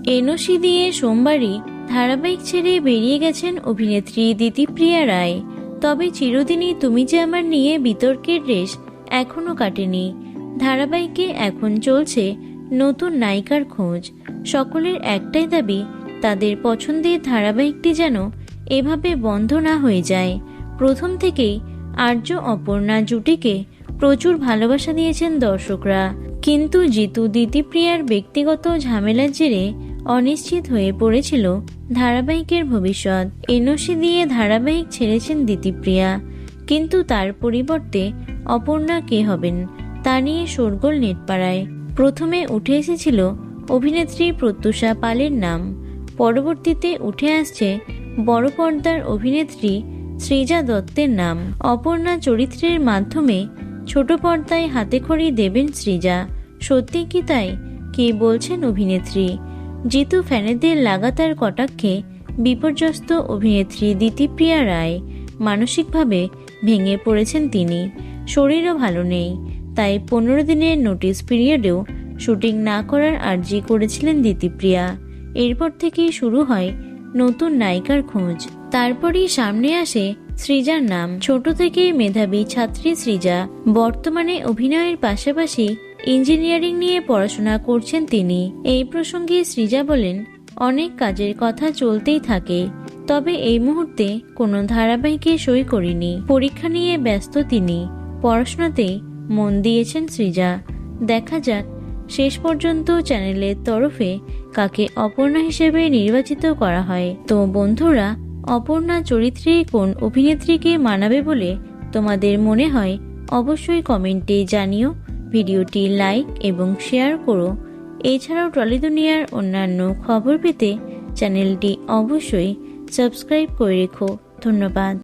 NOC দিয়ে সোমবারই ধারাবাহিক ছেড়ে বেরিয়ে গেছেন অভিনেত্রী দিতিপ্রিয়া রায়। তবে চিরদিনই তুমি যে আমার নিয়ে বিতর্কের রেশ এখনো কাটেনি। ধারাবাহিকে এখন চলছে নতুন নায়িকার খোঁজ। সকলের একটাই দাবি, তাদের পছন্দের ধারাবাহিকটি যেন এভাবে বন্ধ না হয়ে যায়। প্রথম থেকেই আর্য অপর্ণা জুটিকে প্রচুর ভালোবাসা দিয়েছেন দর্শকরা, কিন্তু জিতু দিতিপ্রিয়ার ব্যক্তিগত ঝামেলার জেরে অনিশ্চিত হয়ে পড়েছিল ধারাবাহিকের ভবিষ্যৎ। এনওসি দিয়ে ধারাবাহিক ছেড়েছেন দিতিপ্রিয়া, কিন্তু তার পরিবর্তে অপর্ণা কে হবেন তা নিয়ে শোরগোল নেটপাড়ায়। প্রথমে উঠে এসেছিল অভিনেত্রী প্রত্যুষা পালের নাম, পরবর্তীতে উঠে আসছে বড় পর্দার অভিনেত্রী সৃজা দত্তের নাম। অপর্ণা চরিত্রের মাধ্যমে ছোট পর্দায় হাতেখড়ি দেবেন সৃজা। সত্যি কি তাই? কে বলছেন অভিনেত্রী? জিতু ফ্যানেদের লাগাতার কটাক্ষে বিপর্যস্ত অভিনেত্রী দিতিপ্রিয়া রায়। মানসিকভাবে ভেঙে পড়েছেন তিনি, শরীরও ভালো নেই, তাই 15 দিনের নোটিশ পিরিয়ডেও শুটিং না করার আর্জি করেছিলেন দিতিপ্রিয়া। এরপর থেকেই শুরু হয় নতুন নায়িকার খোঁজ। তারপরই সামনে আসে সৃজার নাম। ছোট থেকেই মেধাবী ছাত্রী সৃজা। বর্তমানে অভিনয়ের পাশাপাশি ইঞ্জিনিয়ারিং নিয়ে পড়াশোনা করছেন তিনি। এই প্রসঙ্গে সৃজা বলেন, অনেক কাজের কথা চলতেই থাকে, তবে এই মুহূর্তে কোনো ধারাবাহিকে সই করিনি। পরীক্ষা নিয়ে ব্যস্ত তিনি, পড়াশোনাতেই মন দিয়েছেন সৃজা। দেখা যাক শেষ পর্যন্ত চ্যানেলের তরফে কাকে অপর্ণা হিসেবে নির্বাচিত করা হয়। তো বন্ধুরা, অপর্ণা চরিত্রে কোন অভিনেত্রীকে মানাবে বলে তোমাদের মনে হয় অবশ্যই কমেন্টে জানিও। ভিডিওটি লাইক এবং শেয়ার করো। এছাড়াও টলি দুনিয়ার অন্যান্য খবর পেতে চ্যানেলটি অবশ্যই সাবস্ক্রাইব করে রেখো। ধন্যবাদ।